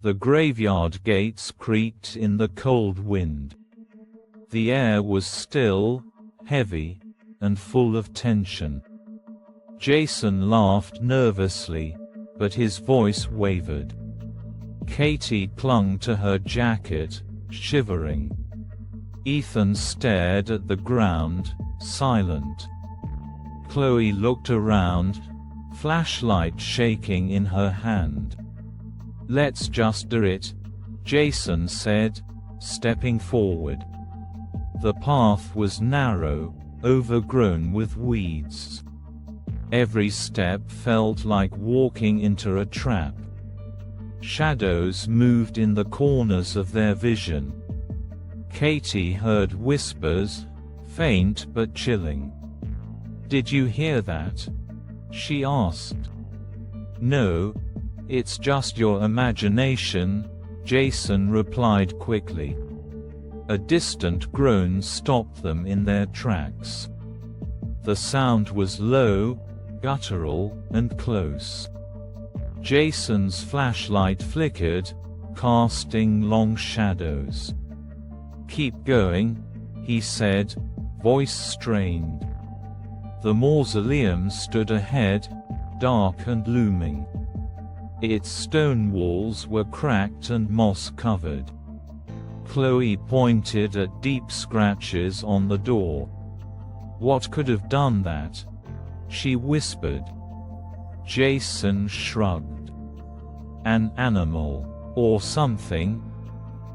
The graveyard gates creaked in the cold wind. The air was still, heavy, and full of tension. Jason laughed nervously, but his voice wavered. Katie clung to her jacket, shivering. Ethan stared at the ground, silent. Chloe looked around, flashlight shaking in her hand. "Let's just do it," Jason said, stepping forward. The path was narrow, overgrown with weeds. Every step felt like walking into a trap. Shadows moved in the corners of their vision. Katie heard whispers, faint but chilling. "Did you hear that?" she asked. "No, it's just your imagination," Jason replied quickly. A distant groan stopped them in their tracks. The sound was low, guttural, and close. Jason's flashlight flickered, casting long shadows. "Keep going," he said, voice strained. The mausoleum stood ahead, dark and looming. Its stone walls were cracked and moss-covered. Chloe pointed at deep scratches on the door. "What could have done that?" she whispered. Jason shrugged. "An animal, or something."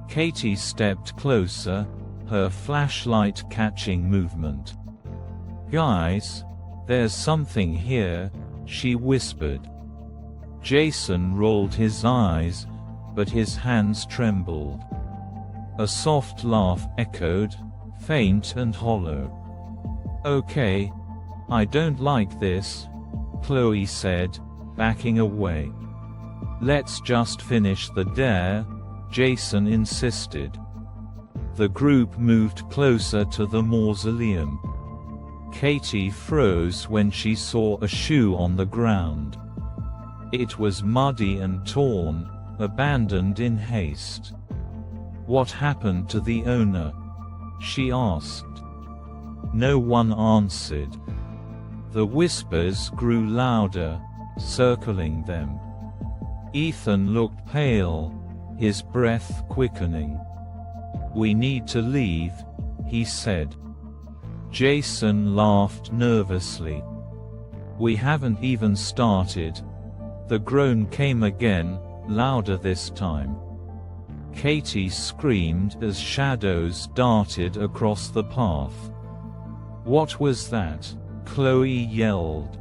Katie stepped closer, her flashlight catching movement. "Guys, there's something here," she whispered. Jason rolled his eyes, but his hands trembled. A soft laugh echoed, faint and hollow. "Okay, I don't like this," Chloe said, backing away. "Let's just finish the dare," Jason insisted. The group moved closer to the mausoleum. Katie froze when she saw a shoe on the ground. It was muddy and torn, abandoned in haste. "What happened to the owner?" she asked. No one answered. The whispers grew louder, circling them. Ethan looked pale, his breath quickening. "We need to leave," he said. Jason laughed nervously. "We haven't even started." The groan came again, louder this time. Katie screamed as shadows darted across the path. "What was that?" Chloe yelled.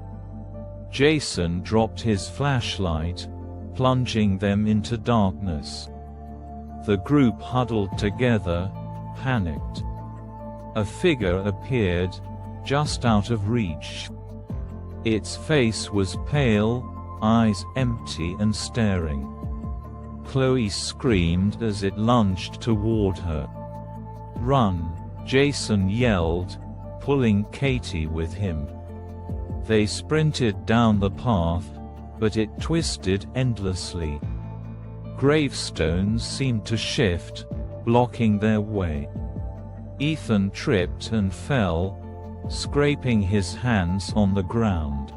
Jason dropped his flashlight, plunging them into darkness. The group huddled together, panicked. A figure appeared, just out of reach. Its face was pale, eyes empty and staring. Chloe screamed as it lunged toward her. "Run!" Jason yelled, pulling Katie with him. They sprinted down the path, but it twisted endlessly. Gravestones seemed to shift, blocking their way. Ethan tripped and fell, scraping his hands on the ground.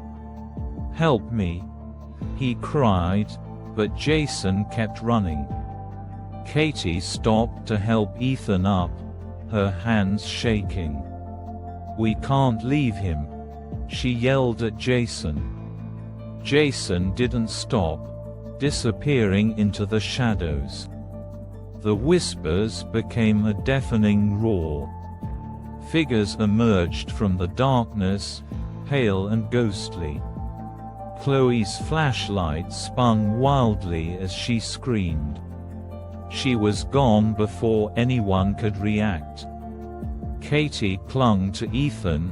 "Help me!" he cried, but Jason kept running. Katie stopped to help Ethan up, her hands shaking. "We can't leave him," she yelled at Jason. Jason didn't stop, disappearing into the shadows. The whispers became a deafening roar. Figures emerged from the darkness, pale and ghostly. Chloe's flashlight spun wildly as she screamed. She was gone before anyone could react. Katie clung to Ethan,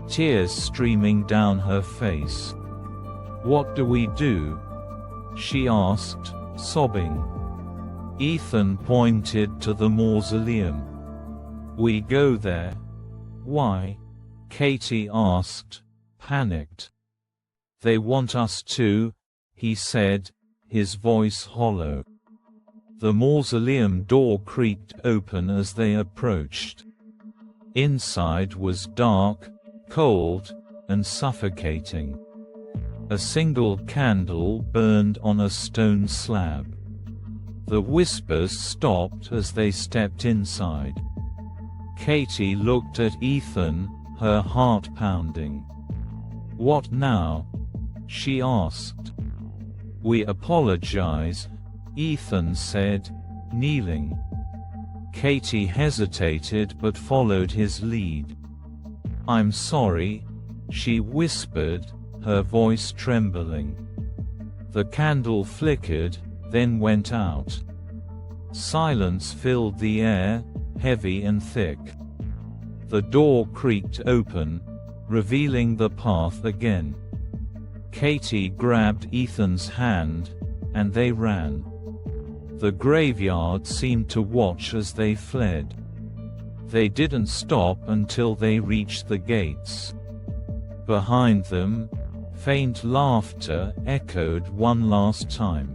tears streaming down her face. "What do we do?" she asked, sobbing. Ethan pointed to the mausoleum. "We go there." "Why?" Katie asked, panicked. "They want us to," he said, his voice hollow. The mausoleum door creaked open as they approached. Inside was dark, cold, and suffocating. A single candle burned on a stone slab. The whispers stopped as they stepped inside. Katie looked at Ethan, her heart pounding. "What now?" she asked. "We apologize," Ethan said, kneeling. Katie hesitated but followed his lead. "I'm sorry," she whispered, her voice trembling. The candle flickered, then went out. Silence filled the air, heavy and thick. The door creaked open, revealing the path again. Katie grabbed Ethan's hand, and they ran. The graveyard seemed to watch as they fled. They didn't stop until they reached the gates. Behind them, faint laughter echoed one last time.